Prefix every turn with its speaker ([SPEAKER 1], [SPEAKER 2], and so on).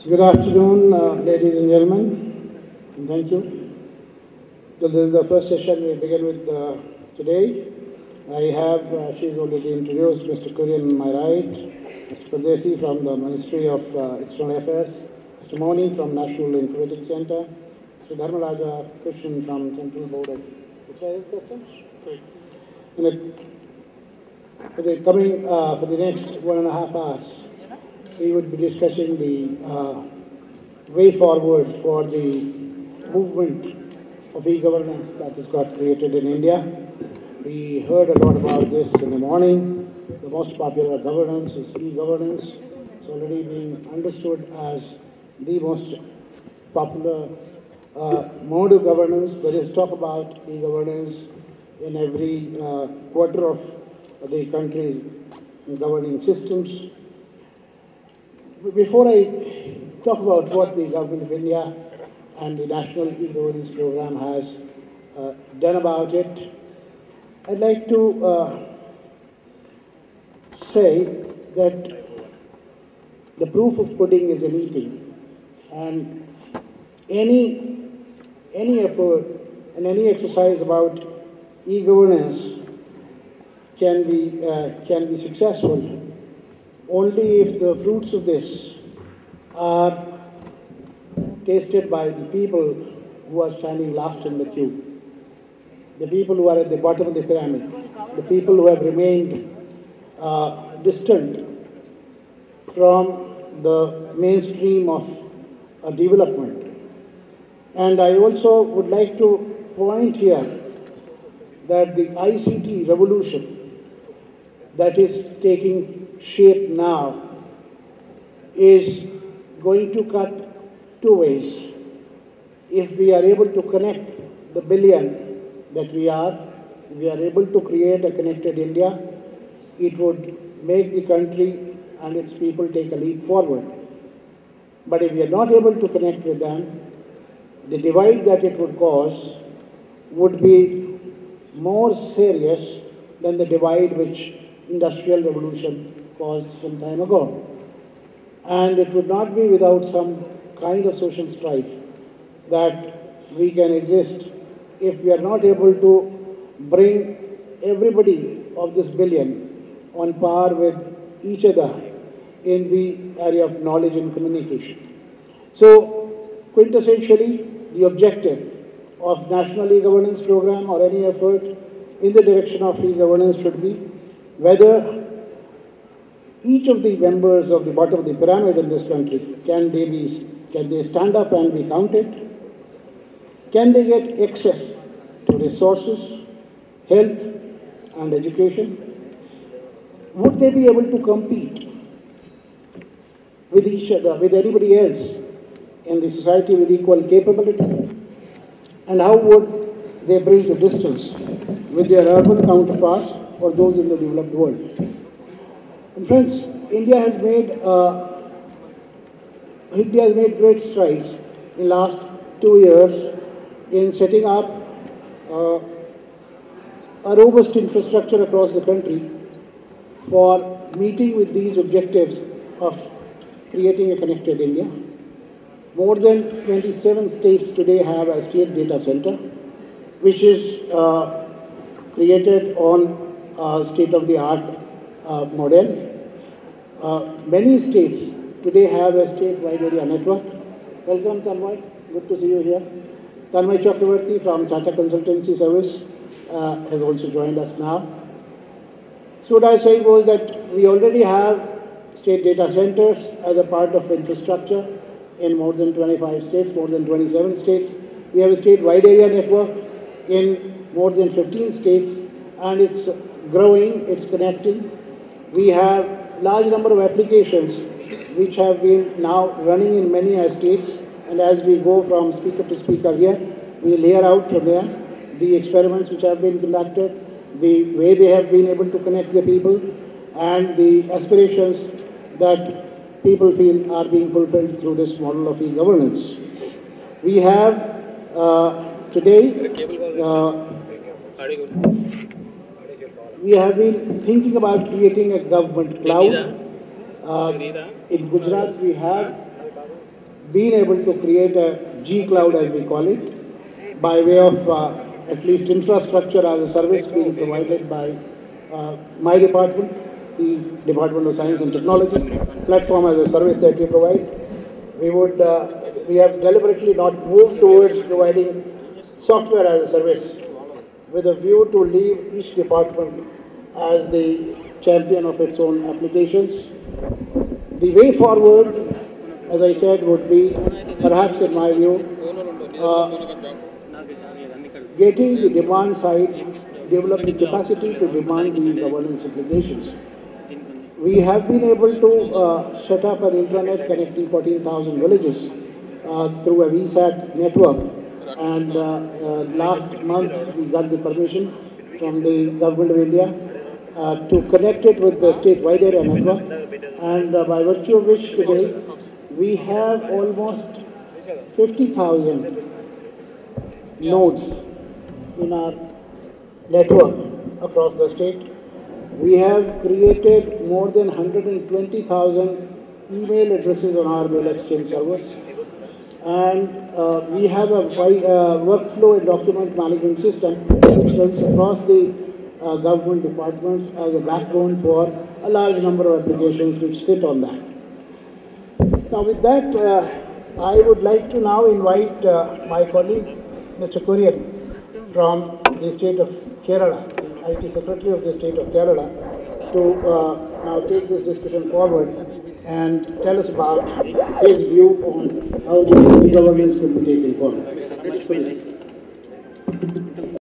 [SPEAKER 1] Good afternoon, ladies and gentlemen, and thank you. So this is the first session we begin with today. I have, she's already introduced, Mr. Kurian on my right, Mr. Pradesi from the Ministry of External Affairs, Mr. Moni from National Informatics Center, Mr. Dharmaraja Krishnan from Central Board of Customs. For the next 1.5 hours, we would be discussing the way forward for the movement of e-governance that has got created in India. We heard a lot about this in the morning. The most popular governance is e-governance. It's already being understood as the most popular mode of governance. There is talk about e-governance in every quarter of the country's governing systems. Before I talk about what the Government of India and the National E-Governance Program has done about it, I'd like to say that the proof of pudding is in eating, and any effort and any exercise about e-governance can be successful only if the fruits of this are tasted by the people who are standing last in the queue, the people who are at the bottom of the pyramid, the people who have remained distant from the mainstream of development. And I also would like to point here that the ICT revolution that is taking shape now is going to cut two ways. If we are able to connect the billion that we are, if we are able to create a connected India, it would make the country and its people take a leap forward. But if we are not able to connect with them, the divide that it would cause would be more serious than the divide which Industrial Revolution caused some time ago. And it would not be without some kind of social strife that we can exist if we are not able to bring everybody of this billion on par with each other in the area of knowledge and communication. So, quintessentially, the objective of National E-Governance Program or any effort in the direction of e-governance should be whether each of the members of the bottom of the pyramid in this country, can they stand up and be counted? Can they get access to resources, health and education? Would they be able to compete with each other, with anybody else in the society with equal capability? And how would they bridge the distance with their urban counterparts or those in the developed world? And friends, India has made great strides in the last 2 years in setting up a robust infrastructure across the country for meeting with these objectives of creating a connected India. More than 27 states today have a state data center, which is created on a state-of-the-art model. Many states today have a state-wide area network. Welcome, Tanmay. Good to see you here. Tanmay Chakravarti from Tata Consultancy Service has also joined us now. So what I was saying was that we already have state data centers as a part of infrastructure in more than 25 states, more than 27 states. We have a state-wide area network in more than 15 states, and it's growing, it's connecting. We have large number of applications which have been now running in many states, and as we go from speaker to speaker here, we'll hear out from there the experiments which have been conducted, the way they have been able to connect the people, and the aspirations that people feel are being fulfilled through this model of e-governance. We have today we have been thinking about creating a government cloud. In Gujarat, we have been able to create a G Cloud, as we call it, by way of at least infrastructure as a service being provided by my department, the Department of Science and Technology, platform as a service that we provide. We have deliberately not moved towards providing software as a service with a view to leave each department as the champion of its own applications. The way forward, as I said, would be, perhaps in my view, getting the demand side, develop the capacity to demand the governance implications. We have been able to set up an intranet connecting 14,000 villages through a VSAT network. And last month we got the permission from the Government of India to connect it with the state wide area network. And by virtue of which today we have almost 50,000 nodes in our network across the state. We have created more than 120,000 email addresses on our mail exchange servers. And we have a workflow and document management system which runs across the government departments as a backbone for a large number of applications which sit on that. Now with that, I would like to now invite my colleague, Mr. Kurian, from the state of Kerala, IT Secretary of the state of Kerala, to now take this discussion forward and tell us about his view on how the governance will be taken forward.